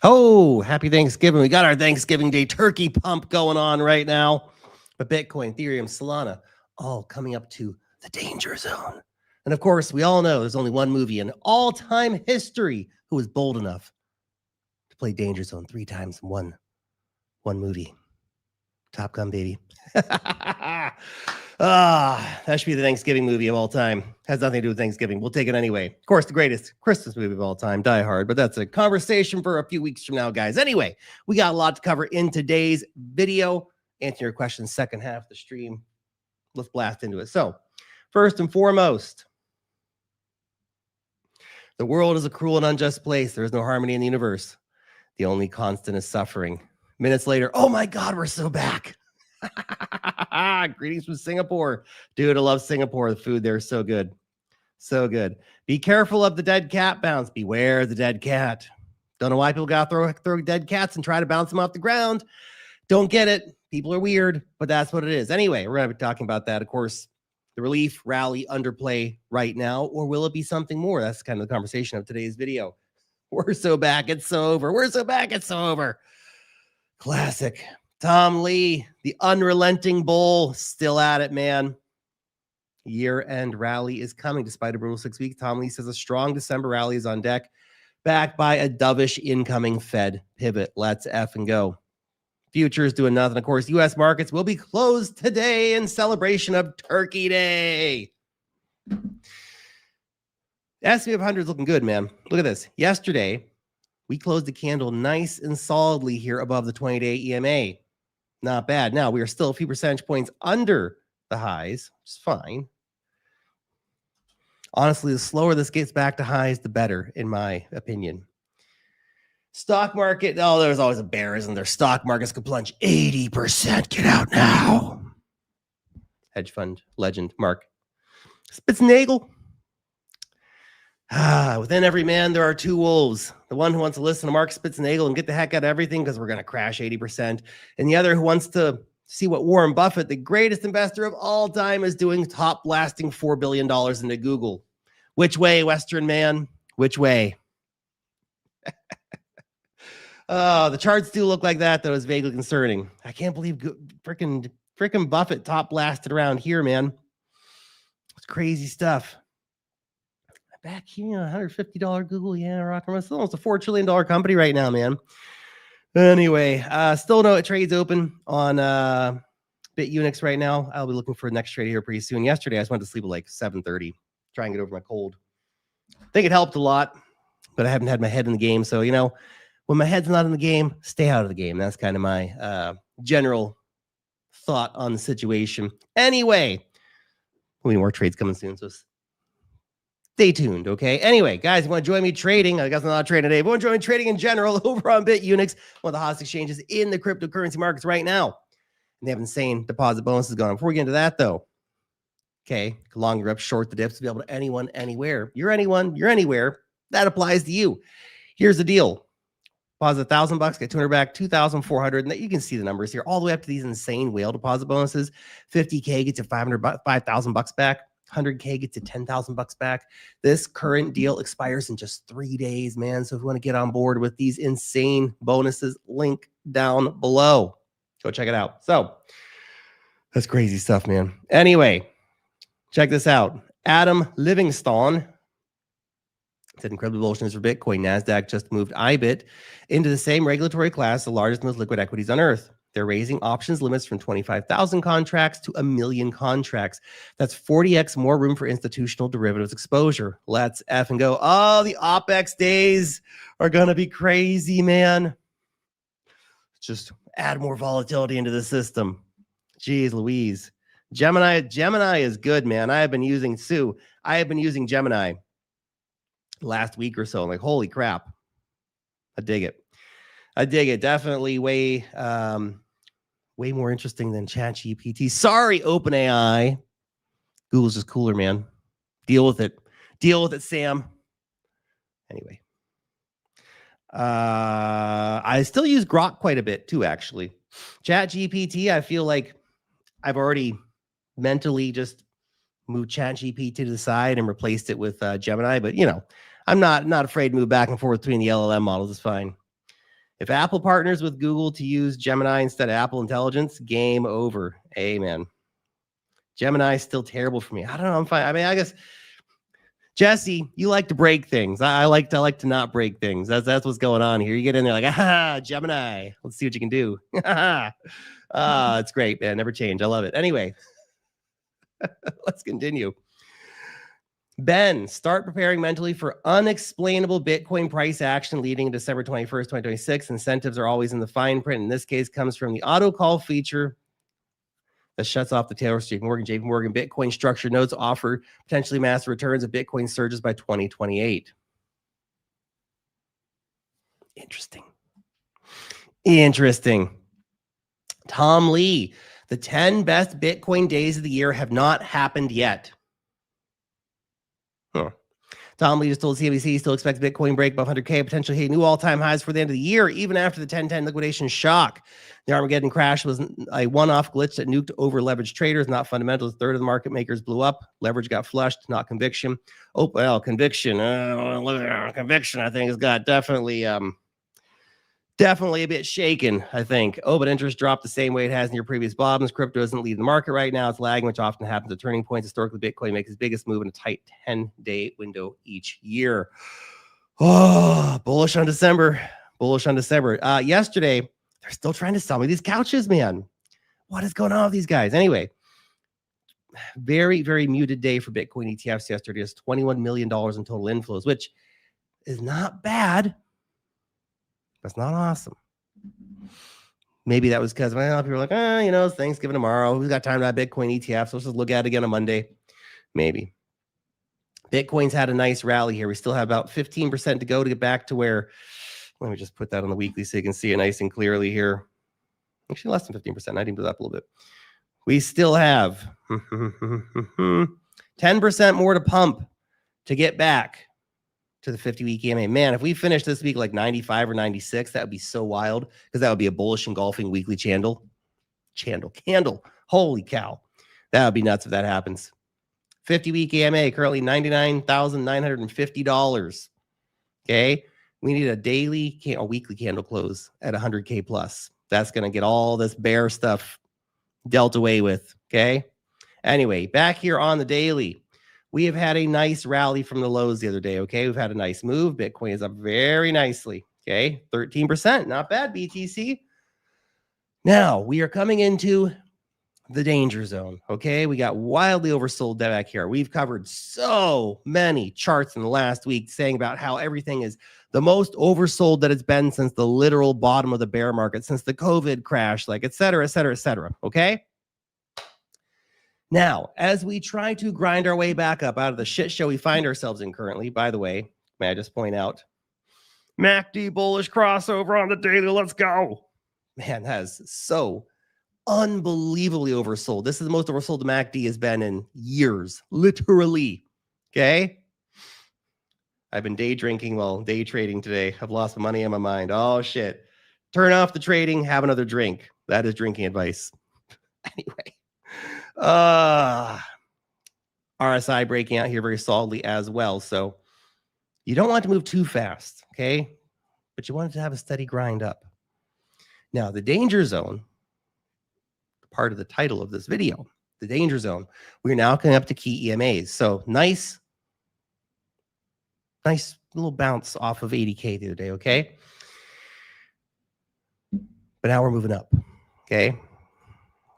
Oh, happy Thanksgiving. We got our Thanksgiving Day turkey pump going on right now. But Bitcoin, Ethereum, Solana, all coming up to the danger zone. And of course, we all know there's only one movie in all-time history who was bold enough to play Danger Zone 3 times in one movie. Top Gun, baby. That should be the Thanksgiving movie of all time. Has nothing to do with Thanksgiving. We'll take it anyway. Of course, the greatest Christmas movie of all time, Die Hard, but that's a conversation for a few weeks from now, guys. Anyway, we got a lot to cover in today's video. Answer your questions second half of the stream. Let's blast into it. So, first and foremost, the world is a cruel and unjust place. There is no harmony in the universe. The only constant is suffering. Minutes later, oh my God, we're so back. Greetings from Singapore. Dude, I love Singapore. The food there is so good. So good. Be careful of the dead cat bounce. Beware the dead cat. Don't know why people got to throw dead cats and try to bounce them off the ground. Don't get it. People are weird, but that's what it is. Anyway, we're going to be talking about that. Of course, the relief rally underplay right now, or will it be something more? That's kind of the conversation of today's video. We're so back, it's so over. We're so back, it's so over. Classic. Tom Lee, the unrelenting bull, still at it, man. Year-end rally is coming despite a brutal 6 weeks. Tom Lee says a strong December rally is on deck, backed by a dovish incoming Fed pivot. Let's effing go. Futures doing nothing. Of course, U.S. markets will be closed today in celebration of Turkey Day. S&P 500 is looking good, man. Look at this. Yesterday, we closed the candle nice and solidly here above the 20-day EMA. Not bad. Now, we are still a few percentage points under the highs, which is fine. Honestly, the slower this gets back to highs, the better, in my opinion. Stock market, oh, there's always a bear, isn't there? Stock markets could plunge 80%. Get out now. Hedge fund legend, Mark Spitznagel. Within every man, there are two wolves. The one who wants to listen to Mark Spitznagel and get the heck out of everything because we're going to crash 80%. And the other who wants to see what Warren Buffett, the greatest investor of all time, is doing, top blasting $4 billion into Google. Which way, Western man? Which way? The charts do look like that, though. It's vaguely concerning. I can't believe freaking Buffett top blasted around here, man. It's crazy stuff. Back here, $150 Google, yeah, rocking. It's almost a $4 trillion company right now, man. Anyway, still no trades open on BitUnix right now. I'll be looking for the next trade here pretty soon. Yesterday, I just went to sleep at like 7:30, try and get over my cold. I think it helped a lot, but I haven't had my head in the game. So, you know, when my head's not in the game, stay out of the game. That's kind of my general thought on the situation. Anyway, we'll be more trades coming soon, so stay tuned, okay? Anyway, guys, you want to join me trading? I guess I'm not trading today, but want to join trading in general over on BitUnix, one of the hottest exchanges in the cryptocurrency markets right now. And they have insane deposit bonuses going on. Before we get into that, though, okay, long reps, short the dips, to be able to anyone, anywhere. You're anyone, you're anywhere. That applies to you. Here's the deal. Deposit $1,000, get 200 back, 2,400. And you can see the numbers here, all the way up to these insane whale deposit bonuses. 50K gets you $5,000 back. 100K gets you $10,000 back. This current deal expires in just 3 days, man. So if you want to get on board with these insane bonuses, link down below. Go check it out. So that's crazy stuff, man. Anyway, check this out. Adam Livingstone said incredibly bullish news for Bitcoin. NASDAQ just moved IBIT into the same regulatory class, the largest, most liquid equities on earth. They're raising options limits from 25,000 contracts to 1 million contracts. That's 40x more room for institutional derivatives exposure. Let's effing go. Oh, the OPEX days are going to be crazy, man. Just add more volatility into the system. Jeez Louise. Gemini is good, man. I have been using Gemini last week or so. I'm like, holy crap. I dig it. Definitely way more interesting than ChatGPT. Sorry, OpenAI. Google's just cooler, man. Deal with it. Sam. Anyway. I still use Grok quite a bit too, actually. ChatGPT, I feel like I've already mentally just moved ChatGPT to the side and replaced it with Gemini, but you know, I'm not afraid to move back and forth between the LLM models. It's fine. If Apple partners with Google to use Gemini instead of Apple Intelligence, game over. Amen. Gemini is still terrible for me. I don't know. I'm fine. I mean, I guess Jesse, you like to break things. I like to not break things. That's what's going on here. You get in there like, ah, Gemini. Let's see what you can do. It's great, man. Never change. I love it. Anyway, let's continue. Ben, start preparing mentally for unexplainable Bitcoin price action leading December 21st, 2026. Incentives are always in the fine print. In this case, comes from the auto call feature that shuts off the tailors to JP Morgan. Bitcoin structured notes offer potentially massive returns if Bitcoin surges by 2028. Interesting. Tom Lee, the 10 best Bitcoin days of the year have not happened yet. Tom Lee just told CNBC he still expects Bitcoin break above 100K, potentially hitting new all-time highs for the end of the year, even after the 1010 liquidation shock. The Armageddon crash was a one-off glitch that nuked over-leveraged traders, not fundamentals. A third of the market makers blew up. Leverage got flushed, not conviction. Oh, well, conviction. Conviction, I think, has got definitely a bit shaken, I think. Oh, but interest dropped the same way it has in your previous bottoms. Crypto isn't leading the market right now. It's lagging, which often happens at turning points. Historically, Bitcoin makes its biggest move in a tight 10-day window each year. Oh, bullish on December. Yesterday, they're still trying to sell me these couches, man. What is going on with these guys? Anyway, very, very muted day for Bitcoin ETFs yesterday. It's $21 million in total inflows, which is not bad. That's not awesome. Maybe that was because people were like, it's Thanksgiving tomorrow. Who's got time to have Bitcoin ETFs? So let's just look at it again on Monday. Maybe. Bitcoin's had a nice rally here. We still have about 15% to go to get back to where, let me just put that on the weekly so you can see it nice and clearly here. Actually, less than 15%. I didn't do that up a little bit. We still have 10% more to pump to get back to the 50-week EMA. Man, if we finish this week like 95 or 96, that would be so wild, because that would be a bullish engulfing weekly candle. Holy cow. That would be nuts if that happens. 50-week EMA, currently $99,950. Okay. We need a weekly candle close at 100K plus. That's going to get all this bear stuff dealt away with. Okay. Anyway, back here on the daily, we have had a nice rally from the lows the other day, okay? We've had a nice move. Bitcoin is up very nicely, okay? 13%, not bad, BTC. Now, we are coming into the danger zone, okay? We got wildly oversold back here. We've covered so many charts in the last week saying about how everything is the most oversold that it's been since the literal bottom of the bear market, since the COVID crash, like et cetera, okay? Now, as we try to grind our way back up out of the shit show we find ourselves in currently, by the way, may I just point out, MACD bullish crossover on the daily, let's go. Man, that is so unbelievably oversold. This is the most oversold the MACD has been in years, literally, okay? I've been day trading today. I've lost money on my mind. Oh, shit. Turn off the trading, have another drink. That is drinking advice. Anyway. RSI breaking out here very solidly as well. So you don't want to move too fast, okay? But you want to have a steady grind up. Now, the danger zone, part of the title of this video, the danger zone, we're now coming up to key EMAs. So nice little bounce off of 80K the other day, okay? But now we're moving up, okay?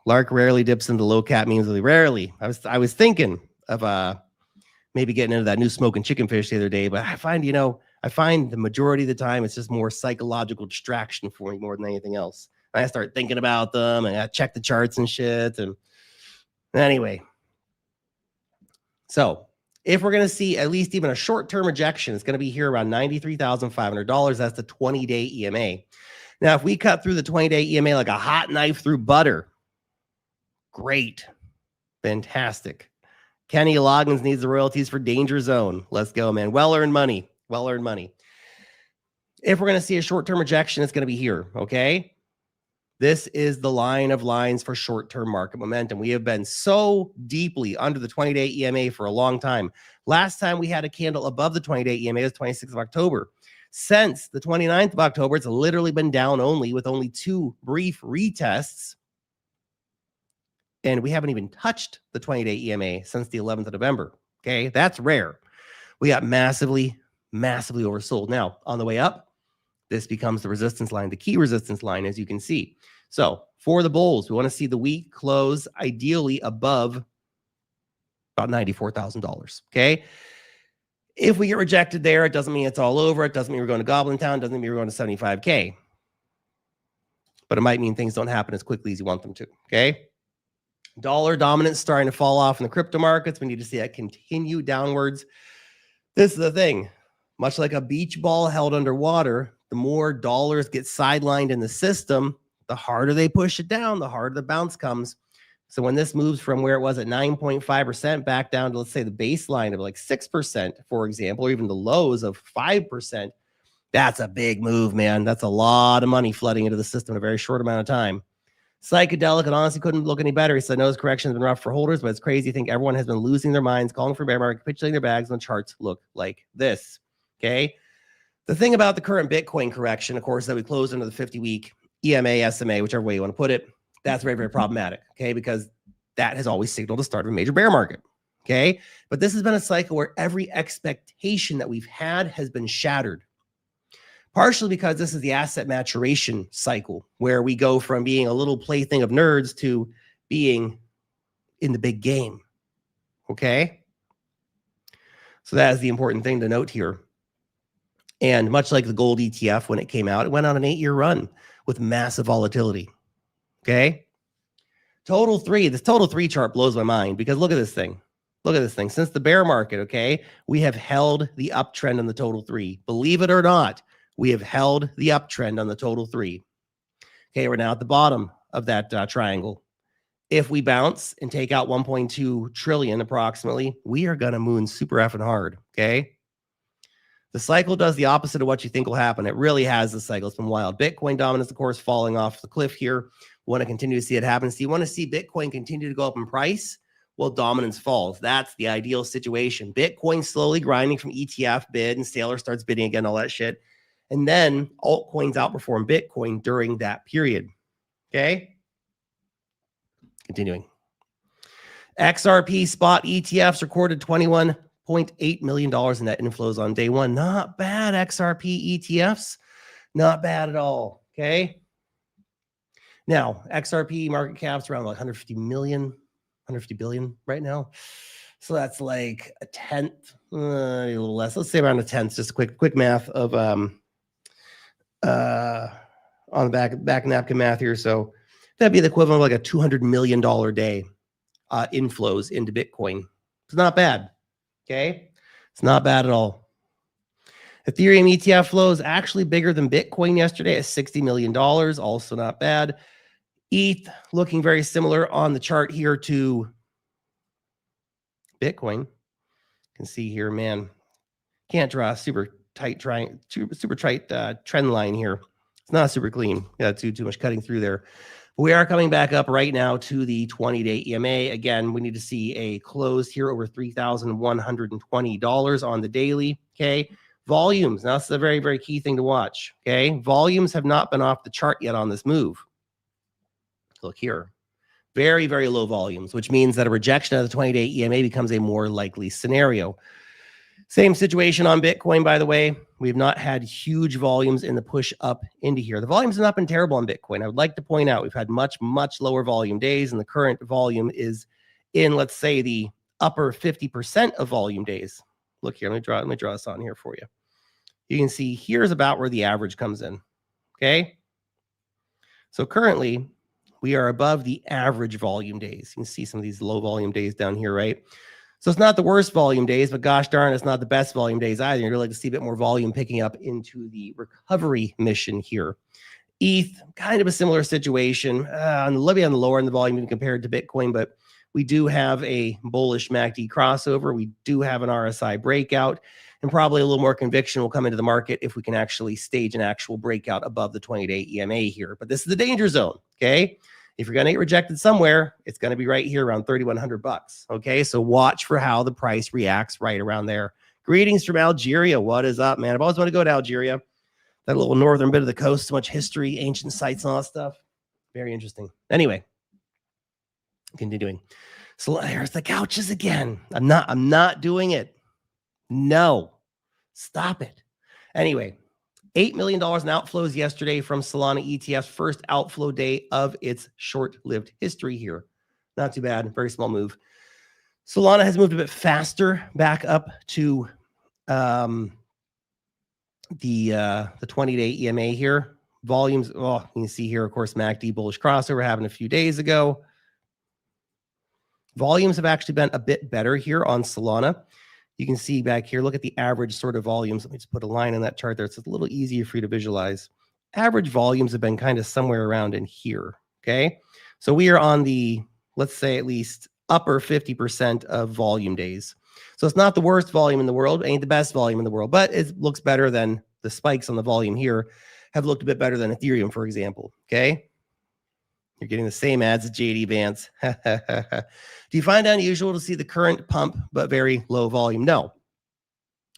Lark rarely dips into low cap means really rarely. I was thinking of maybe getting into that new smoking chicken fish the other day, but I find the majority of the time it's just more psychological distraction for me more than anything else. And I start thinking about them and I check the charts and shit. And anyway, so if we're going to see at least even a short-term rejection, it's going to be here around $93,500. That's the 20-day EMA. Now, if we cut through the 20-day EMA like a hot knife through butter, great. Fantastic. Kenny Loggins needs the royalties for Danger Zone. Let's go, man. Well-earned money. Well-earned money. If we're going to see a short-term rejection, it's going to be here, okay? This is the line of lines for short-term market momentum. We have been so deeply under the 20-day EMA for a long time. Last time we had a candle above the 20-day EMA was 26th of October. Since the 29th of October, it's literally been down only with only 2 brief retests. And we haven't even touched the 20-day EMA since the 11th of November. Okay, that's rare. We got massively oversold. Now, on the way up, this becomes the resistance line, the key resistance line, as you can see. So for the bulls, we want to see the week close ideally above about $94,000. Okay. If we get rejected there, it doesn't mean it's all over. It doesn't mean we're going to Goblin Town. It doesn't mean we're going to 75K. But it might mean things don't happen as quickly as you want them to. Okay. Dollar dominance starting to fall off in the crypto markets. We need to see that continue downwards. This is the thing. Much like a beach ball held underwater, the more dollars get sidelined in the system, the harder they push it down, the harder the bounce comes. So when this moves from where it was at 9.5% back down to, let's say, the baseline of like 6%, for example, or even the lows of 5%, that's a big move, man. That's a lot of money flooding into the system in a very short amount of time. Psychedelic, and honestly couldn't look any better. He said, no, this correction has been rough for holders, but it's crazy. I think everyone has been losing their minds, calling for bear market, capitulating their bags when charts look like this. Okay. The thing about the current Bitcoin correction, of course, that we closed into the 50-week EMA, SMA, whichever way you want to put it, that's very, very problematic. Okay. Because that has always signaled the start of a major bear market. Okay. But this has been a cycle where every expectation that we've had has been shattered. Partially because this is the asset maturation cycle where we go from being a little plaything of nerds to being in the big game. Okay. So that is the important thing to note here. And much like the gold ETF, when it came out, it went on an 8-year run with massive volatility. Okay. Total 3, this total 3 chart blows my mind because look at this thing. Look at this thing. Since the bear market, okay, we have held the uptrend on the total 3. Believe it or not, we have held the uptrend on the total 3. Okay, we're now at the bottom of that triangle. If we bounce and take out 1.2 trillion approximately, we are going to moon super effing hard. Okay. The cycle does the opposite of what you think will happen. It really has the cycle. It's been wild. Bitcoin dominance, of course, falling off the cliff here. We want to continue to see it happen. So you want to see Bitcoin continue to go up in price? Well, dominance falls. That's the ideal situation. Bitcoin slowly grinding from ETF bid and Sailor starts bidding again, all that shit. And then altcoins outperform Bitcoin during that period. Okay. Continuing. XRP spot ETFs recorded $21.8 million in net inflows on day one. Not bad, XRP ETFs. Not bad at all. Okay. Now, XRP market cap's around like 150 billion right now. So that's like a tenth, a little less. Let's say around a tenth. Just a quick math of on the back napkin math here. So that'd be the equivalent of like a $200 million day inflows into Bitcoin. It's not bad. Okay. It's not bad at all. Ethereum ETF flows actually bigger than Bitcoin yesterday at $60 million. Also not bad. ETH looking very similar on the chart here to Bitcoin. You can see here, man, can't draw a super tight trend line here. It's not super clean. Yeah, too much cutting through there. But we are coming back up right now to the 20-day EMA. Again, we need to see a close here over $3,120 on the daily. Okay. Volumes. Now, that's a very, very key thing to watch. Okay. Volumes have not been off the chart yet on this move. Look here. Very, very low volumes, which means that a rejection of the 20-day EMA becomes a more likely scenario. Same situation on Bitcoin, by the way. We've not had huge volumes in the push up into here. The volumes have not been terrible on Bitcoin. I would like to point out we've had much lower volume days, and the current volume is in, let's say, the upper 50% of volume days. Look here, let me draw this on here for you. You can see here's about where the average comes in. Okay. So currently we are above the average volume days. You can see some of these low volume days down here, right? So it's not the worst volume days, but gosh darn, it's not the best volume days either. You'd really like to see a bit more volume picking up into the recovery mission here. ETH, kind of a similar situation. On the lower end of the volume compared to Bitcoin, but we do have a bullish MACD crossover. We do have an RSI breakout, and probably a little more conviction will come into the market if we can actually stage an actual breakout above the 20-day EMA here. But this is the danger zone, okay? If you're going to get rejected somewhere, it's going to be right here around $3,100. Okay, so watch for how the price reacts right around there. Greetings from Algeria. What is up, man? I've always wanted to go to Algeria. That little northern bit of the coast, so much history, ancient sites, and all that stuff. Very interesting. Anyway, continuing. So there's the couches again. I'm not doing it. No, stop it. Anyway, $8 million in outflows yesterday from Solana ETF's first outflow day of its short-lived history here. Not too bad. Very small move. Solana has moved a bit faster back up to the 20-day EMA here. Volumes, well, you can see here, of course, MACD bullish crossover happened a few days ago. Volumes have actually been a bit better here on Solana. You can see back here, look at the average sort of volumes. Let me just put a line in that chart there. It's a little easier for you to visualize. Average volumes have been kind of somewhere around in here, okay? So we are on the, let's say at least upper 50% of volume days. So it's not the worst volume in the world, ain't the best volume in the world, but it looks better than the spikes on the volume here have looked a bit better than Ethereum, for example, okay? You're getting the same ads as JD Vance. Do you find it unusual to see the current pump, but very low volume? No.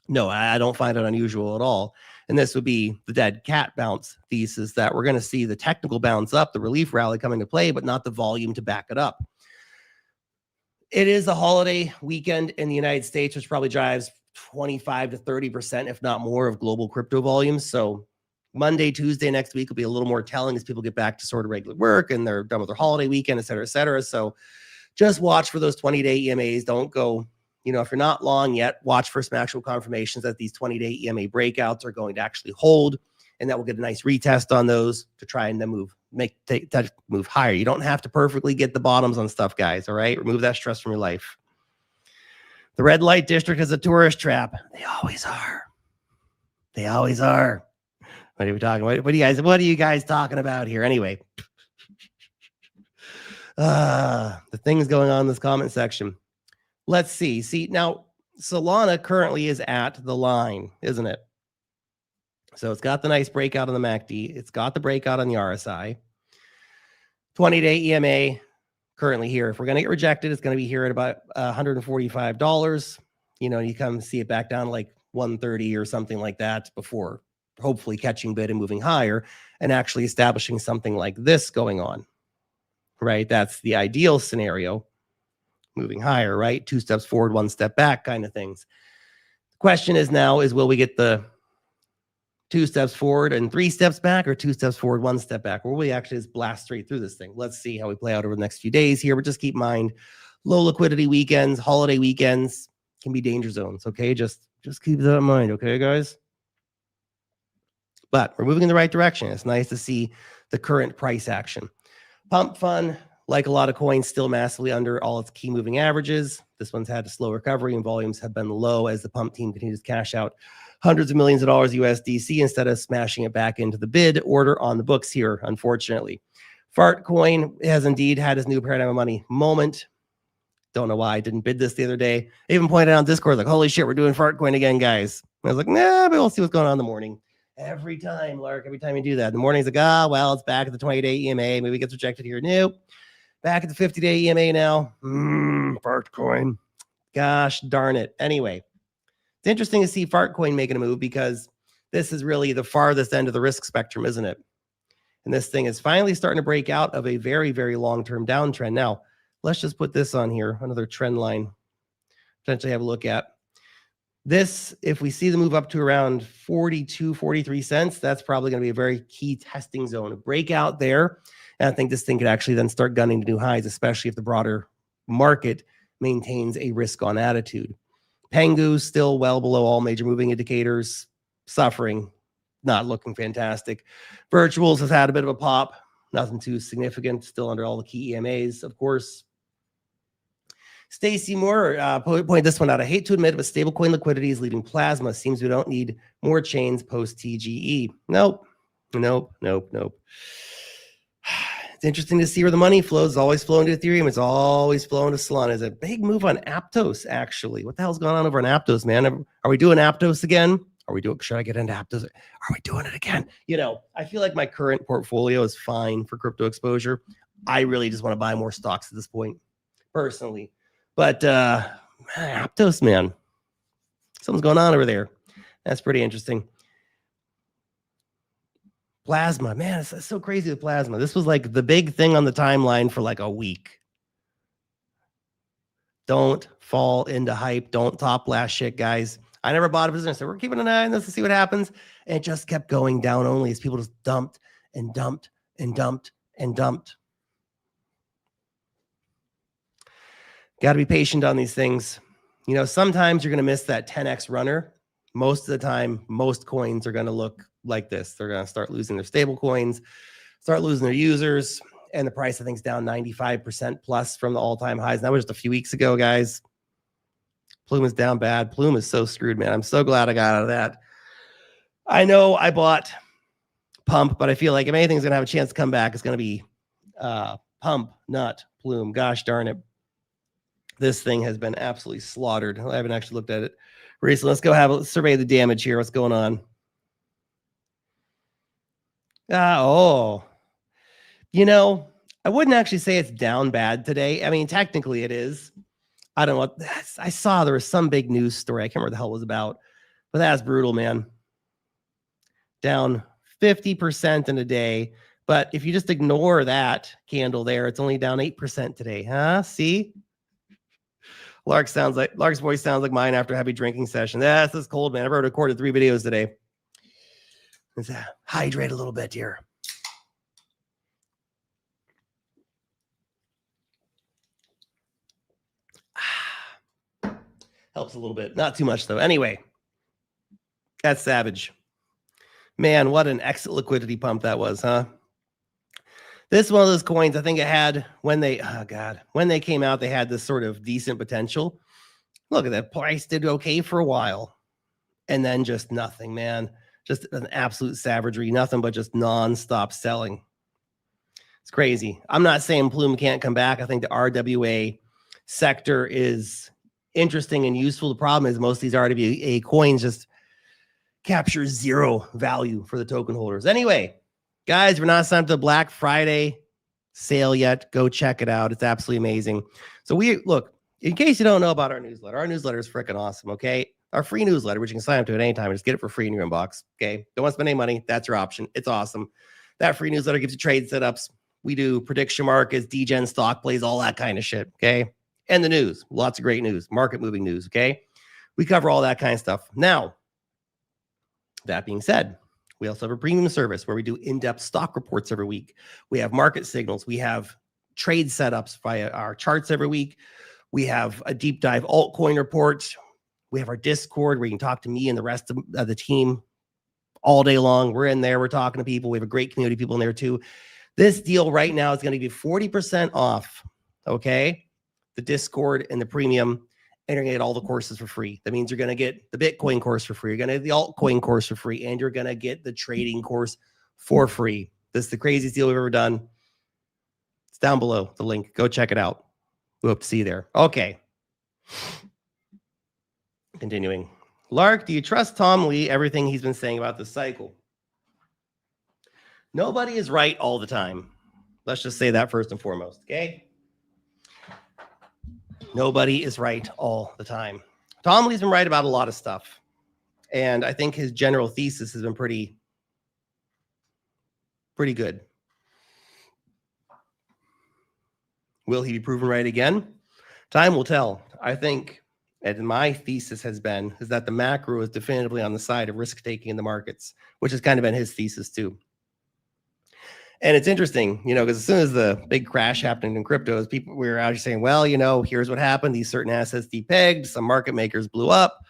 No, I don't find it unusual at all. And this would be the dead cat bounce thesis that we're going to see the technical bounce up, the relief rally coming to play, but not the volume to back it up. It is a holiday weekend in the United States, which probably drives 25 to 30%, if not more, of global crypto volumes. So Monday, Tuesday next week will be a little more telling as people get back to sort of regular work and they're done with their holiday weekend, et cetera, et cetera. So just watch for those 20-day EMAs. Don't go, you know, if you're not long yet, watch for some actual confirmations that these 20-day EMA breakouts are going to actually hold, and that will get a nice retest on those to try and then move higher. You don't have to perfectly get the bottoms on stuff, guys. All right, remove that stress from your life. The red light district is a tourist trap. They always are. They always are. What are we talking about? What are you guys talking about here? Anyway, the things going on in this comment section. Let's see. See, now Solana currently is at the line, isn't it? So it's got the nice breakout on the MACD. It's got the breakout on the RSI. 20-day EMA currently here. If we're going to get rejected, it's going to be here at about $145. You know, you come see it back down like 130 or something like that before hopefully catching bid and moving higher and actually establishing something like this going on, right? That's the ideal scenario, moving higher, right? 2 steps forward, 1 step back kind of things. The question is now is, will we get the 2 steps forward and 3 steps back, or 2 steps forward, 1 step back? Or will we actually just blast straight through this thing? Let's see how we play out over the next few days here, but just keep in mind, low liquidity weekends, holiday weekends can be danger zones, okay? Just keep that in mind, okay, guys? But we're moving in the right direction. It's nice to see the current price action. Pump fund, like a lot of coins, still massively under all its key moving averages. This one's had a slow recovery and volumes have been low as the pump team continues to cash out hundreds of millions of dollars USDC instead of smashing it back into the bid order on the books here, unfortunately. Fart coin has indeed had his new paradigm of money moment. Don't know why I didn't bid this the other day. I even pointed out on Discord, like, holy shit, we're doing fart coin again, guys. And I was like, nah, but we'll see what's going on in the morning. Every time, Lark, every time you do that. In the morning's like, well, it's back at the 20-day EMA. Maybe it gets rejected here. Nope. Back at the 50-day EMA now. Fart coin. Gosh darn it. Anyway, it's interesting to see fart coin making a move because this is really the farthest end of the risk spectrum, isn't it? And this thing is finally starting to break out of a very, very long-term downtrend. Now, let's just put this on here, another trend line. Potentially have a look at. This, if we see the move up to around 42, 43 cents, that's probably going to be a very key testing zone, a breakout there. And I think this thing could actually then start gunning to new highs, especially if the broader market maintains a risk-on attitude. Pengu's still well below all major moving indicators, suffering, not looking fantastic. Virtuals has had a bit of a pop, nothing too significant, still under all the key EMAs, of course. Stacy Moore point this one out. I hate to admit it, but stablecoin liquidity is leaving plasma. Seems we don't need more chains post TGE. Nope. It's interesting to see where the money flows. It's always flowing to Ethereum. It's always flowing to Solana. It's a big move on Aptos, actually. What the hell's going on over on Aptos, man? Are we doing Aptos again? Should I get into Aptos? Are we doing it again? You know, I feel like my current portfolio is fine for crypto exposure. I really just want to buy more stocks at this point, personally. But Aptos, man, Something's going on over there. That's pretty interesting. Plasma, man, it's so crazy with plasma. This was like the big thing on the timeline for like a week. Don't fall into hype. Don't top last shit, guys. I never bought a position. So we're keeping an eye on this to see what happens. And it just kept going down only as people just dumped and dumped and dumped and dumped. Got to be patient on these things. You know, sometimes you're going to miss that 10x runner. Most of the time, most coins are going to look like this. They're going to start losing their stable coins, start losing their users. And the price, I think, is down 95% plus from the all-time highs. And that was just a few weeks ago, guys. Plume is down bad. Plume is so screwed, man. I'm so glad I got out of that. I know I bought Pump, but I feel like if anything's going to have a chance to come back, it's going to be Pump, not Plume. Gosh darn it. This thing has been absolutely slaughtered. I haven't actually looked at it recently. Let's go survey the damage here. What's going on? You know, I wouldn't actually say it's down bad today. I mean, technically it is. I don't know what I saw. There was some big news story. I can't remember what the hell it was about, but that's brutal, man. Down 50% in a day. But if you just ignore that candle there, it's only down 8% today. Huh? See? Lark's voice sounds like mine after a heavy drinking session. This is cold, man. I've already recorded 3 videos today. Let's hydrate a little bit here. Helps a little bit. Not too much, though. Anyway, that's savage. Man, what an exit liquidity pump that was, huh? This is one of those coins I think it had when they came out, they had this sort of decent potential. Look at that. Price did okay for a while. And then just nothing, man. Just an absolute savagery. Nothing but just nonstop selling. It's crazy. I'm not saying Plume can't come back. I think the RWA sector is interesting and useful. The problem is most of these RWA coins just capture zero value for the token holders. Anyway, guys, we're not signed up to the Black Friday sale yet. Go check it out. It's absolutely amazing. So look, in case you don't know about our newsletter is freaking awesome, okay? Our free newsletter, which you can sign up to at any time. Just get it for free in your inbox, okay? Don't want to spend any money. That's your option. It's awesome. That free newsletter gives you trade setups. We do prediction markets, degen stock plays, all that kind of shit, okay? And the news. Lots of great news. Market moving news, okay? We cover all that kind of stuff. Now, that being said, we also have a premium service where we do in-depth stock reports every week. We have market signals. We have trade setups via our charts every week. We have a deep dive altcoin report. We have our Discord where you can talk to me and the rest of the team all day long. We're in there. We're talking to people. We have a great community of people in there too. This deal right now is going to be 40% off, okay? The Discord and the premium. And you're going to get all the courses for free. That means you're going to get the Bitcoin course for free. You're going to get the altcoin course for free. And you're going to get the trading course for free. This is the craziest deal we've ever done. It's down below, the link. Go check it out. We hope to see you there. Okay. Continuing. Lark, do you trust Tom Lee, everything he's been saying about this cycle? Nobody is right all the time. Let's just say that first and foremost, okay? Nobody is right all the time. Tom Lee's been right about a lot of stuff. And I think his general thesis has been pretty good. Will he be proven right again? Time will tell. I think, and my thesis is that the macro is definitively on the side of risk-taking in the markets, which has kind of been his thesis too. And it's interesting, you know, because as soon as the big crash happened in crypto, people were out saying, well, you know, here's what happened. These certain assets depegged. Some market makers blew up.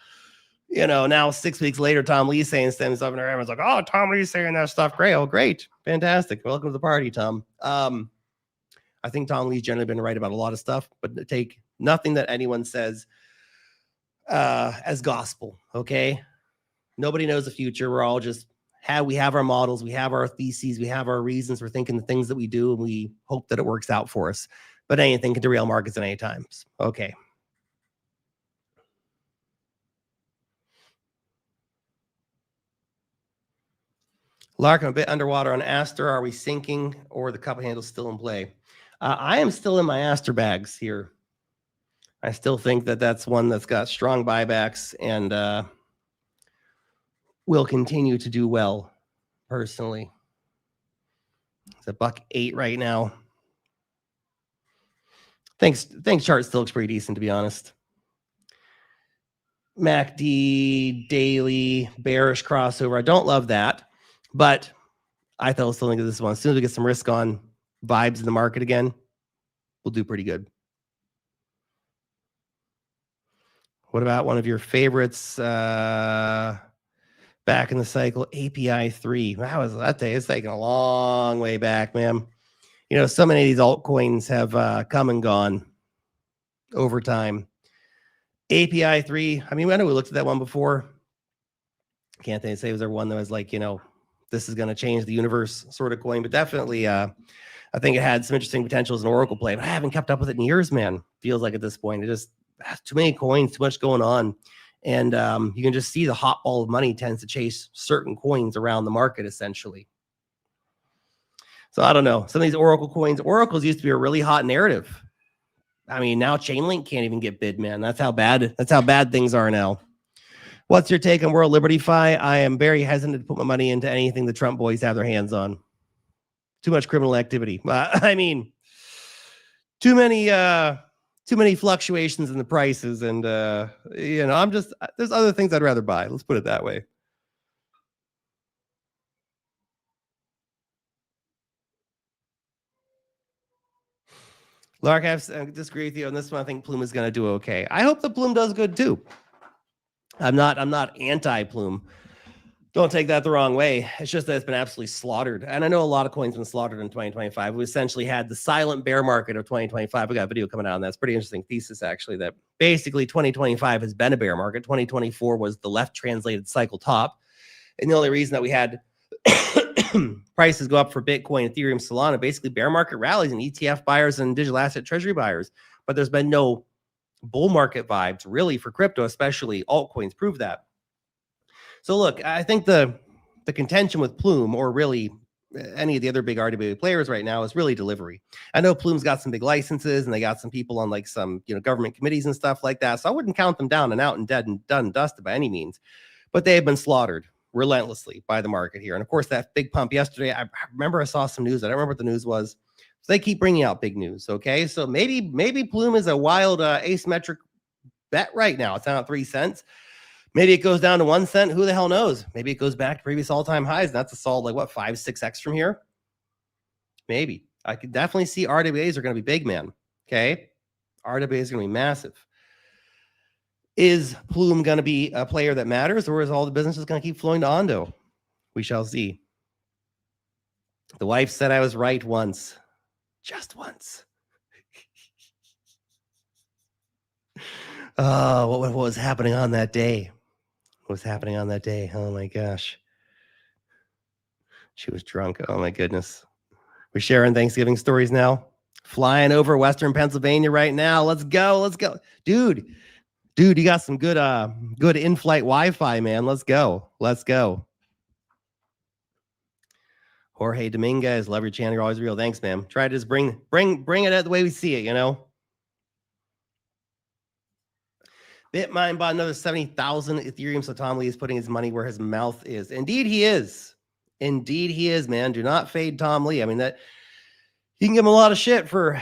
You know, now 6 weeks later, Tom Lee's saying stuff, and everyone's like, oh, Tom Lee's saying that stuff. Great. Oh, great. Fantastic. Welcome to the party, Tom. I think Tom Lee's generally been right about a lot of stuff, but take nothing that anyone says as gospel, okay? Nobody knows the future. We're all just we have our models, we have our theses, we have our reasons for thinking the things that we do, and we hope that it works out for us. But anything can derail markets at any times. Okay. Lark, I'm a bit underwater on Aster. Are we sinking or the cup handle still in play? I am still in my Aster bags here. I still think that that's one that's got strong buybacks and will continue to do well, personally. It's $1.08 right now. Thanks chart still looks pretty decent, to be honest. MACD, daily, bearish crossover. I don't love that, but I still think of this one. As soon as we get some risk on vibes in the market again, we'll do pretty good. What about one of your favorites back in the cycle? API 3. How was that day? It's taking a long way back, man. You know, so many of these altcoins have come and gone over time. API 3. I mean, I know we looked at that one before. Can't say it was there one that was like, you know, this is going to change the universe sort of coin, but definitely, I think it had some interesting potential as an Oracle play, but I haven't kept up with it in years, man. Feels like at this point, it just too many coins, too much going on. And you can just see the hot ball of money tends to chase certain coins around the market, essentially. So I don't know. Some of these Oracle coins, Oracles used to be a really hot narrative. I mean, now Chainlink can't even get bid, man. That's how bad things are now. What's your take on World Liberty Fi? I am very hesitant to put my money into anything the Trump boys have their hands on. Too much criminal activity. I mean, too many fluctuations in the prices, and you know, there's other things I'd rather buy. Let's put it that way. Lark, I disagree with you on this one. I think Plume is going to do okay. I hope the Plume does good too. I'm not anti-Plume. Don't take that the wrong way. It's just that it's been absolutely slaughtered. And I know a lot of coins have been slaughtered in 2025. We essentially had the silent bear market of 2025. We got a video coming out on that. It's a pretty interesting thesis, actually, that basically 2025 has been a bear market. 2024 was the left translated cycle top. And the only reason that we had prices go up for Bitcoin, Ethereum, Solana, basically bear market rallies and ETF buyers and digital asset treasury buyers. But there's been no bull market vibes really for crypto, especially altcoins prove that. So look, I think the contention with Plume, or really any of the other big RWA players right now, is really delivery. I know Plume's got some big licenses and they got some people on like some, you know, government committees and stuff like that. So I wouldn't count them down and out and dead and done and dusted by any means, but they have been slaughtered relentlessly by the market here. And of course, that big pump yesterday, I remember I saw some news. I don't remember what the news was. So they keep bringing out big news. Okay. So maybe Plume is a wild asymmetric bet right now. It's down at 3 cents. Maybe it goes down to 1 cent. Who the hell knows? Maybe it goes back to previous all-time highs. And that's a solid, like, what, 5-6x from here? Maybe. I could definitely see RWAs are going to be big, man. Okay? RWAs is going to be massive. Is Plume going to be a player that matters, or is all the business just going to keep flowing to Ondo? We shall see. The wife said I was right once. Just once. Oh, what was happening on that day? What was happening on that day? Oh my gosh. She was drunk. Oh my goodness. We're sharing Thanksgiving stories now. Flying over Western Pennsylvania right now. Let's go. Let's go. Dude, you got some good in-flight Wi-Fi, man. Let's go. Let's go. Jorge Dominguez, love your channel. You're always real. Thanks, man. Try to just bring it out the way we see it, you know? Bitmine bought another 70,000 Ethereum, so Tom Lee is putting his money where his mouth is. Indeed, he is. Indeed, he is, man. Do not fade Tom Lee. I mean, that you can give him a lot of shit for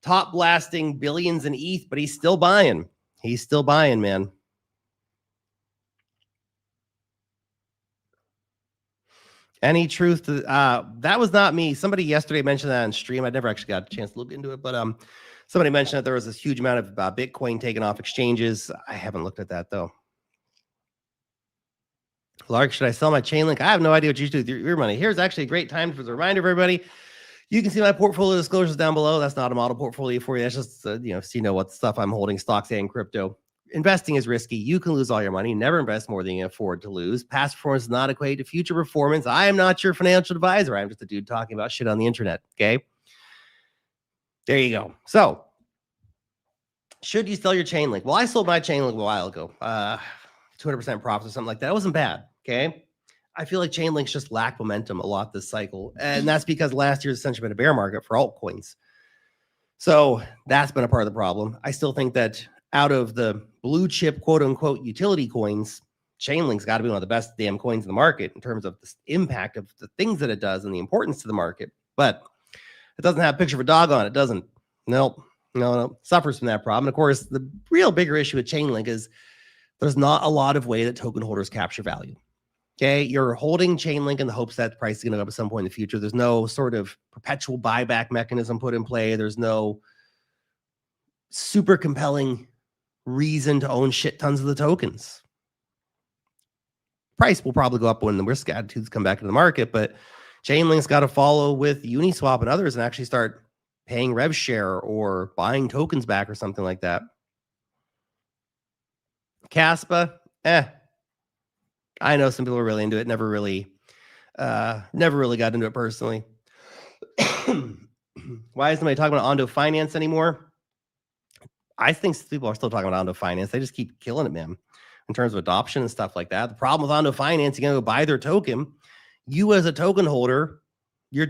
top blasting billions in ETH, but he's still buying. He's still buying, man. Any truth to that was not me. Somebody yesterday mentioned that on stream. I never actually got a chance to look into it, but somebody mentioned that there was this huge amount of Bitcoin taken off exchanges. I haven't looked at that, though. Lark, should I sell my Chainlink? I have no idea what you do with your money. Here's actually a great time for a reminder of everybody. You can see my portfolio disclosures down below. That's not a model portfolio for you. That's just, so you know what stuff I'm holding, stocks and crypto. Investing is risky. You can lose all your money. Never invest more than you can afford to lose. Past performance is not equated to future performance. I am not your financial advisor. I'm just a dude talking about shit on the internet. Okay. There you go. So, should you sell your Chainlink? Well, I sold my Chainlink a while ago. 200% profit or something like that. It wasn't bad. Okay. I feel like Chainlinks just lack momentum a lot this cycle. And that's because last year's essentially been a bear market for altcoins. So that's been a part of the problem. I still think that out of the blue chip, quote unquote, utility coins, Chainlink's got to be one of the best damn coins in the market in terms of the impact of the things that it does and the importance to the market. But it doesn't have a picture of a dog on it. It doesn't. Nope. No. Suffers from that problem. And of course, the real bigger issue with Chainlink is there's not a lot of way that token holders capture value. Okay, you're holding Chainlink in the hopes that the price is going to go up at some point in the future. There's no sort of perpetual buyback mechanism put in play. There's no super compelling reason to own shit tons of the tokens. Price will probably go up when the risk attitudes come back into the market, but Chainlink's got to follow with Uniswap and others and actually start paying rev share or buying tokens back or something like that. Caspa, I know some people are really into it. Never really got into it personally. Why isn't anybody talking about Ondo Finance anymore? I think people are still talking about Ondo Finance. They just keep killing it, man, in terms of adoption and stuff like that. The problem with Ondo Finance, you're going to go buy their token. You as a token holder, you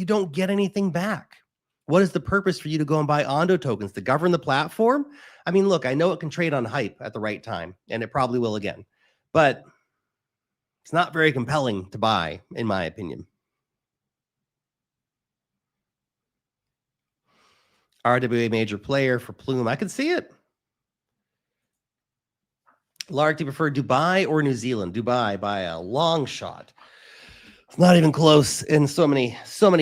don't get anything back. What is the purpose for you to go and buy Ondo tokens? To govern the platform? I mean, look, I know it can trade on hype at the right time, and it probably will again. But it's not very compelling to buy, in my opinion. RWA major player for Plume. I can see it. Lark, do you prefer Dubai or New Zealand? Dubai by a long shot. It's not even close in so many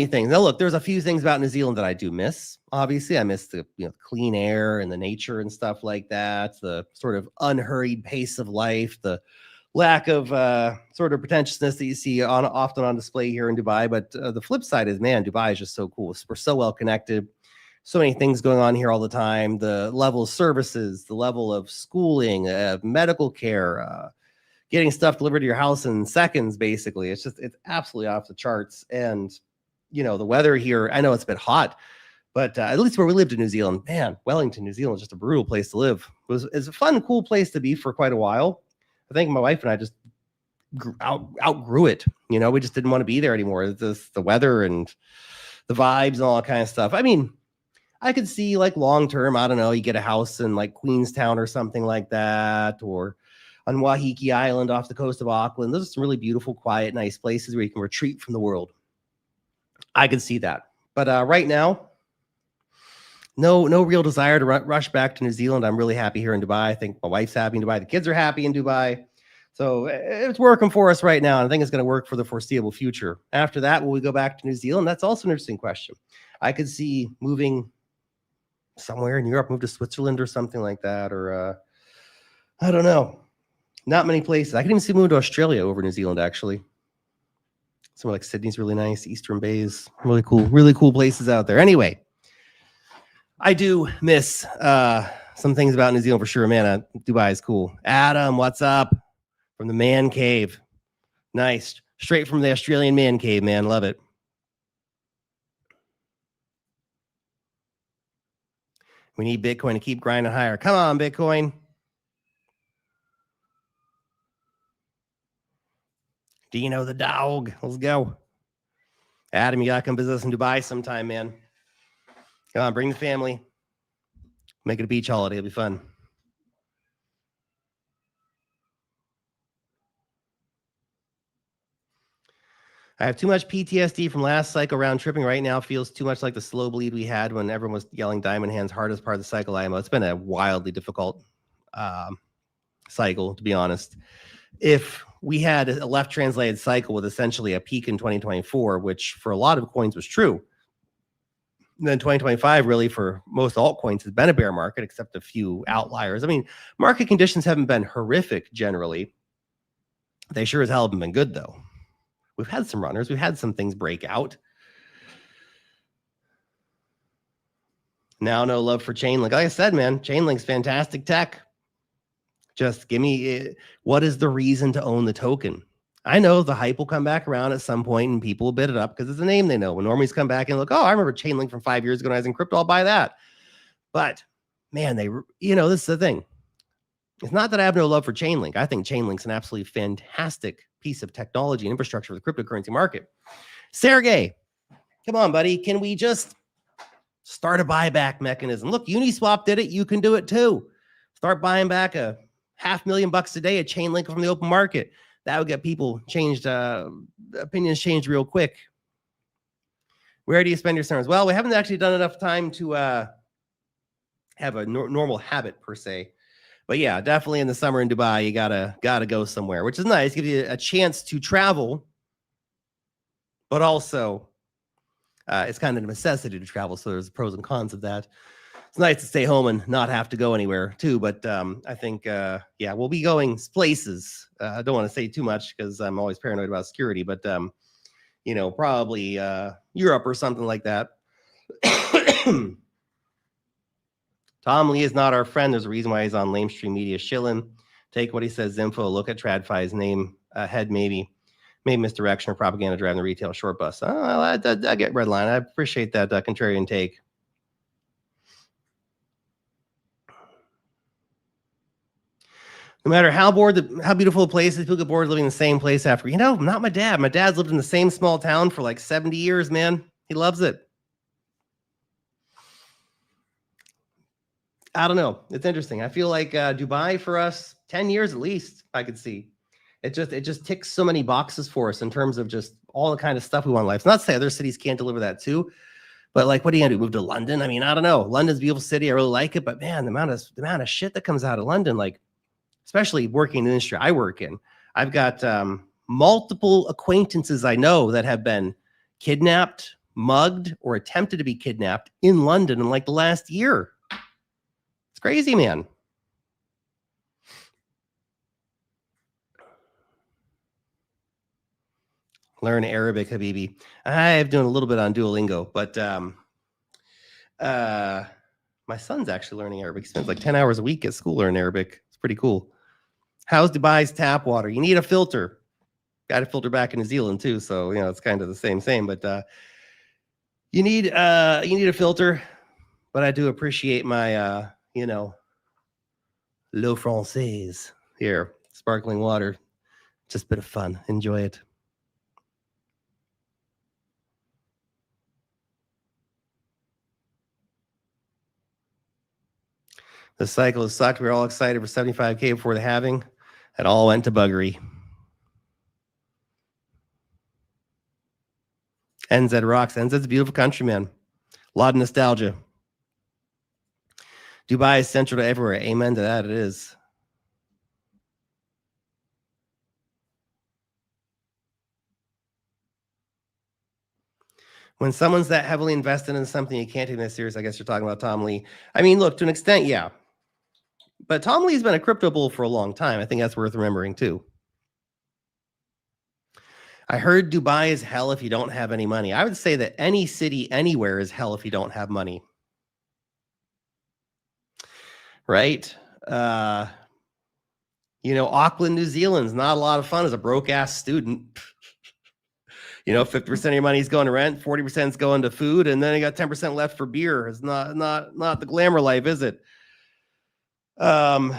things. Now, look, there's a few things about New Zealand that I do miss. Obviously, I miss the clean air and the nature and stuff like that. The sort of unhurried pace of life. The lack of sort of pretentiousness that you see often on display here in Dubai. But the flip side is, man, Dubai is just so cool. We're so well connected. So many things going on here all the time. The level of services, the level of schooling, medical care, getting stuff delivered to your house in seconds, basically. It's absolutely off the charts. And, the weather here, I know it's a bit hot, but at least where we lived in New Zealand, man, Wellington, New Zealand is just a brutal place to live. It's a fun, cool place to be for quite a while. I think my wife and I just outgrew it. We just didn't want to be there anymore. It's just the weather and the vibes and all that kind of stuff. I mean, I could see like long-term, I don't know, you get a house in like Queenstown or something like that, or on Waiheke Island off the coast of Auckland. Those are some really beautiful, quiet, nice places where you can retreat from the world. I could see that. But right now, no real desire to rush back to New Zealand. I'm really happy here in Dubai. I think my wife's happy in Dubai. The kids are happy in Dubai. So it's working for us right now. And I think it's going to work for the foreseeable future. After that, will we go back to New Zealand? That's also an interesting question. I could see moving somewhere in Europe, move to Switzerland or something like that. Or I don't know. Not many places. I can even see moving to Australia over New Zealand, actually. Somewhere like Sydney's really nice. Eastern Bay's really cool places out there. Anyway, I do miss some things about New Zealand for sure. Man, Dubai is cool. Adam, what's up? From the man cave. Nice. Straight from the Australian man cave, man. Love it. We need Bitcoin to keep grinding higher. Come on, Bitcoin. Do you know the dog? Let's go. Adam, you got to come visit us in Dubai sometime, man. Come on, bring the family. Make it a beach holiday. It'll be fun. I have too much PTSD from last cycle round tripping right now. Feels too much like the slow bleed we had when everyone was yelling diamond hands hardest part of the cycle IMO. It's been a wildly difficult cycle, to be honest. If we had a left translated cycle with essentially a peak in 2024, which for a lot of coins was true, and then 2025 really for most altcoins has been a bear market, except a few outliers. I mean, market conditions haven't been horrific generally. They sure as hell haven't been good, though. We've had some runners. We've had some things break out. Now, no love for Chainlink. Like I said, man, Chainlink's fantastic tech. Just give me, what is the reason to own the token? I know the hype will come back around at some point and people will bid it up because it's a name they know. When normies come back and look, oh, I remember Chainlink from 5 years ago when I was in crypto, I'll buy that. But man, this is the thing. It's not that I have no love for Chainlink. I think Chainlink's an absolutely fantastic piece of technology and infrastructure for the cryptocurrency market. Sergey, come on, buddy. Can we just Start a buyback mechanism. Look, Uniswap did it. You can do it too. Start buying back a $500,000 a day at Chainlink from the open market. That would get people changed, opinions changed real quick. Where do you spend your summers? Well, we haven't actually done enough time to have a normal habit per se. But yeah, definitely in the summer in Dubai, you gotta go somewhere, which is nice. Gives you a chance to travel, but also it's kind of a necessity to travel. So there's pros and cons of that. It's nice to stay home and not have to go anywhere too. But I think, yeah, we'll be going places. I don't want to say too much because I'm always paranoid about security, but you know, probably Europe or something like that. Tom Lee is not our friend. There's a reason why he's on lamestream media shilling. Take what he says, info. Look at TradFi's name ahead, maybe misdirection or propaganda driving the retail short bus. Oh, I get red line. I appreciate that contrarian take. No matter how beautiful a place is, people get bored living in the same place after. You know, not my dad. My dad's lived in the same small town for like 70 years, man. He loves it. I don't know. It's interesting. I feel like Dubai for us, 10 years at least, I could see. It just ticks so many boxes for us in terms of just all the kind of stuff we want in life. It's not to say other cities can't deliver that too, but like, what are you gonna do? Move to London? I mean, I don't know. London's a beautiful city. I really like it, but man, the amount of shit that comes out of London, like especially working in the industry I work in, I've got multiple acquaintances I know that have been kidnapped, mugged, or attempted to be kidnapped in London in like the last year. It's crazy, man. Learn Arabic, Habibi. I'm doing a little bit on Duolingo, but my son's actually learning Arabic. He spends like 10 hours a week at school learning Arabic. It's pretty cool. How's Dubai's tap water? You need a filter. Got a filter back in New Zealand too, so you know it's kind of the same. But you need a filter. But I do appreciate my you know, l'eau française here, sparkling water. Just a bit of fun. Enjoy it. The cycle has sucked. We were all excited for 75K before the halving. It all went to buggery. NZ rocks. NZ's a beautiful country, man. A lot of nostalgia. Dubai is central to everywhere. Amen to that. It is. When someone's that heavily invested in something, you can't take that serious. I guess you're talking about Tom Lee. I mean, look, to an extent, yeah. But Tom Lee's been a crypto bull for a long time. I think that's worth remembering too. I heard Dubai is hell if you don't have any money. I would say that any city anywhere is hell if you don't have money. Right? You know, Auckland, New Zealand's not a lot of fun as a broke-ass student. You know, 50% of your money is going to rent, 40% is going to food, and then you got 10% left for beer. It's not the glamour life, is it? I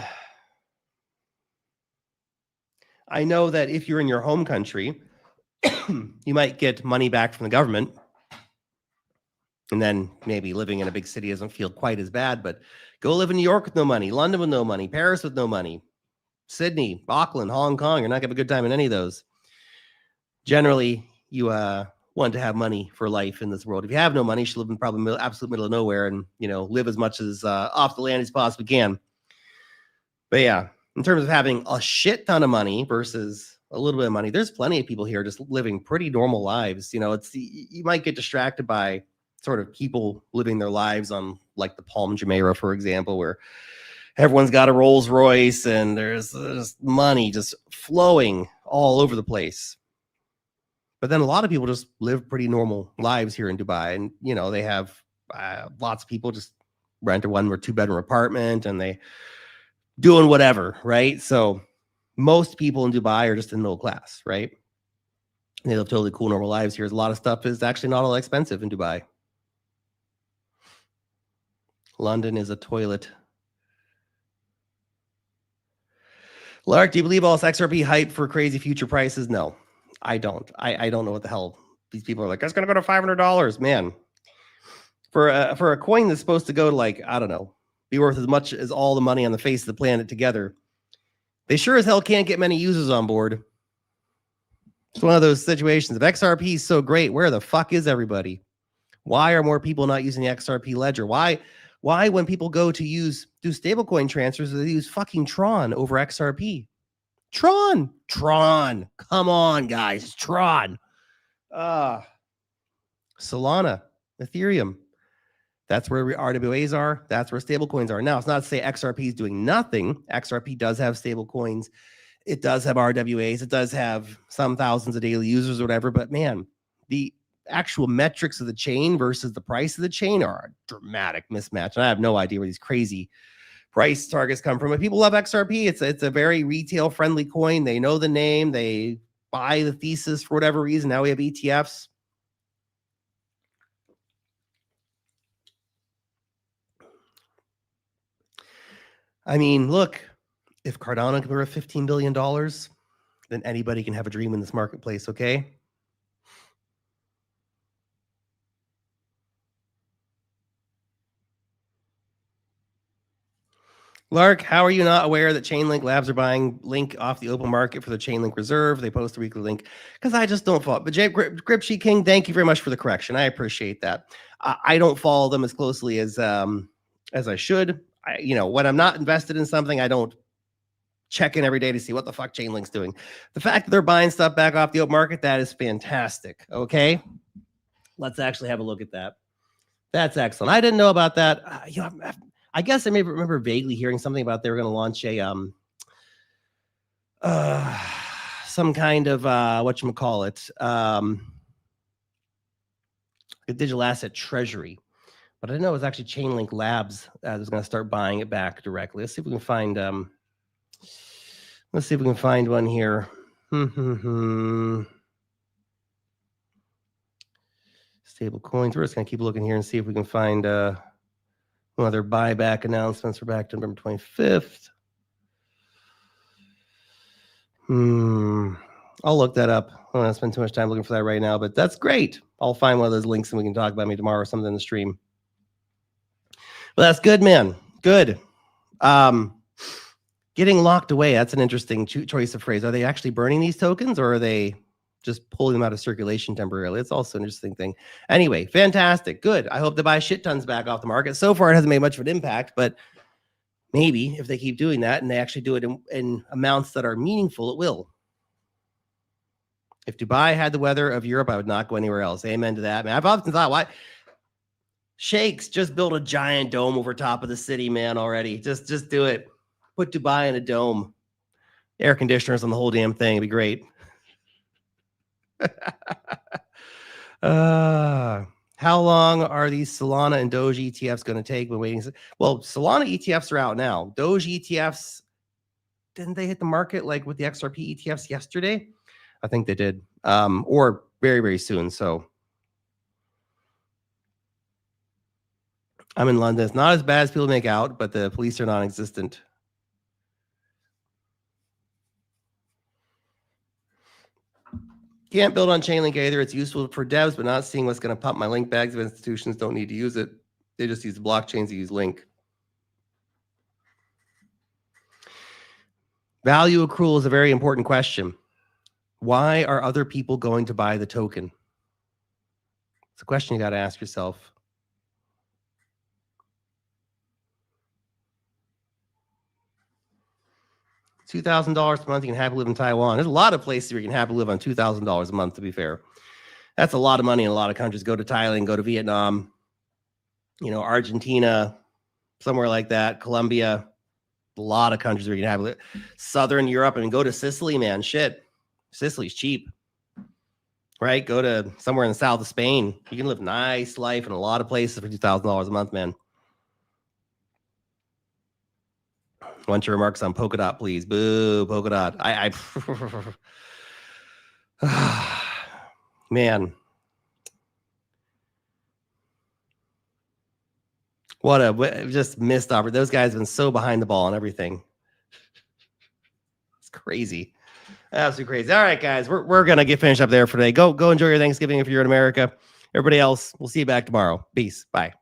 know that if you're in your home country, you might get money back from the government, and then maybe living in a big city doesn't feel quite as bad. But go live in New York with no money, London with no money, Paris with no money, Sydney, Auckland, Hong Kong. You're not gonna have a good time in any of those. Generally, you want to have money for life in this world. If you have no money, you should live in probably absolute middle of nowhere and, you know, live as much as off the land as possibly can. But yeah, in terms of having a shit ton of money versus a little bit of money, there's plenty of people here just living pretty normal lives. You know, you might get distracted by sort of people living their lives on like the Palm Jumeirah, for example, where everyone's got a Rolls Royce and there's just money just flowing all over the place. But then a lot of people just live pretty normal lives here in Dubai. And, you know, they have lots of people just rent a 1 or 2 bedroom apartment and they doing whatever, right? So most people in Dubai are just in middle class, right? And they live totally cool, normal lives here. A lot of stuff is actually not all expensive in Dubai. London is a toilet. Lark, do you believe all this XRP hype for crazy future prices? No, I don't. I don't know what the hell these people are like. That's going to go to $500. Man, for a coin that's supposed to go to, like, I don't know, be worth as much as all the money on the face of the planet together. They sure as hell can't get many users on board. It's one of those situations. If XRP is so great, where the fuck is everybody? Why are more people not using the XRP ledger? Why when people go to do stablecoin transfers, they use fucking Tron over XRP? Tron. Come on, guys. It's Tron. Solana, Ethereum. That's where RWAs are. That's where stablecoins are. Now, it's not to say XRP is doing nothing. XRP does have stablecoins. It does have RWAs. It does have some thousands of daily users or whatever. But man, the actual metrics of the chain versus the price of the chain are a dramatic mismatch. And I have no idea where these crazy price targets come from. But people love XRP. It's a very retail friendly coin. They know the name. They buy the thesis for whatever reason. Now we have ETFs. I mean, look, if Cardano can be worth $15 billion, then anybody can have a dream in this marketplace, okay? Lark, how are you not aware that Chainlink Labs are buying Link off the open market for the Chainlink Reserve? They post a weekly link because I just don't follow. But Jay Gripshy King, thank you very much for the correction. I appreciate that. I don't follow them as closely as I should. When I'm not invested in something, I don't check in every day to see what the fuck Chainlink's doing. The fact that they're buying stuff back off the open market, that is fantastic. Okay, let's actually have a look at that. That's excellent. I didn't know about that. I guess I may remember vaguely hearing something about they were going to launch a some kind of whatchamacallit, a digital asset treasury. But I didn't know it was actually Chainlink Labs that was going to start buying it back directly. Let's see if we can find one here. Stable coins. We're just going to keep looking here and see if we can find one of their buyback announcements for back to November 25th. I'll look that up. I don't want to spend too much time looking for that right now, but that's great. I'll find one of those links and we can talk about me tomorrow or something in the stream. Well, that's good, man. Good. Getting locked away. That's an interesting choice of phrase. Are they actually burning these tokens or are they just pulling them out of circulation temporarily? It's also an interesting thing. Anyway, fantastic. Good. I hope to buy shit tons back off the market. So far, it hasn't made much of an impact, but maybe if they keep doing that and they actually do it in amounts that are meaningful, it will. If Dubai had the weather of Europe, I would not go anywhere else. Amen to that, man. I've often thought, why? Sheikhs just built a giant dome over top of the city, man, already. Just do it. Put Dubai in a dome. Air conditioners on the whole damn thing. It'd be great. How long are these Solana and Doge ETFs going to take when waiting? Well, Solana ETFs are out now. Doge ETFs, didn't they hit the market like with the XRP ETFs yesterday? I think they did, or very, very soon. So I'm in London. It's not as bad as people make out, but the police are non-existent. Can't build on Chainlink either. It's useful for devs, but not seeing what's going to pump my link bags. If institutions don't need to use it, they just use the blockchains to use Link. Value accrual is a very important question. Why are other people going to buy the token? It's a question you got to ask yourself. $2,000 per month, you can happily live in Taiwan. There's a lot of places where you can happily live on $2,000 a month, to be fair. That's a lot of money in a lot of countries. Go to Thailand, go to Vietnam, Argentina, somewhere like that, Colombia. A lot of countries where you can happily live. Southern Europe, go to Sicily, man. Shit. Sicily's cheap, right? Go to somewhere in the south of Spain. You can live a nice life in a lot of places for $2,000 a month, man. Want your remarks on Polkadot, please. Boo, Polkadot. Man. What a just missed opportunity. Those guys have been so behind the ball on everything. It's crazy. Absolutely crazy. All right, guys. We're going to get finished up there for today. Go enjoy your Thanksgiving if you're in America. Everybody else, we'll see you back tomorrow. Peace. Bye.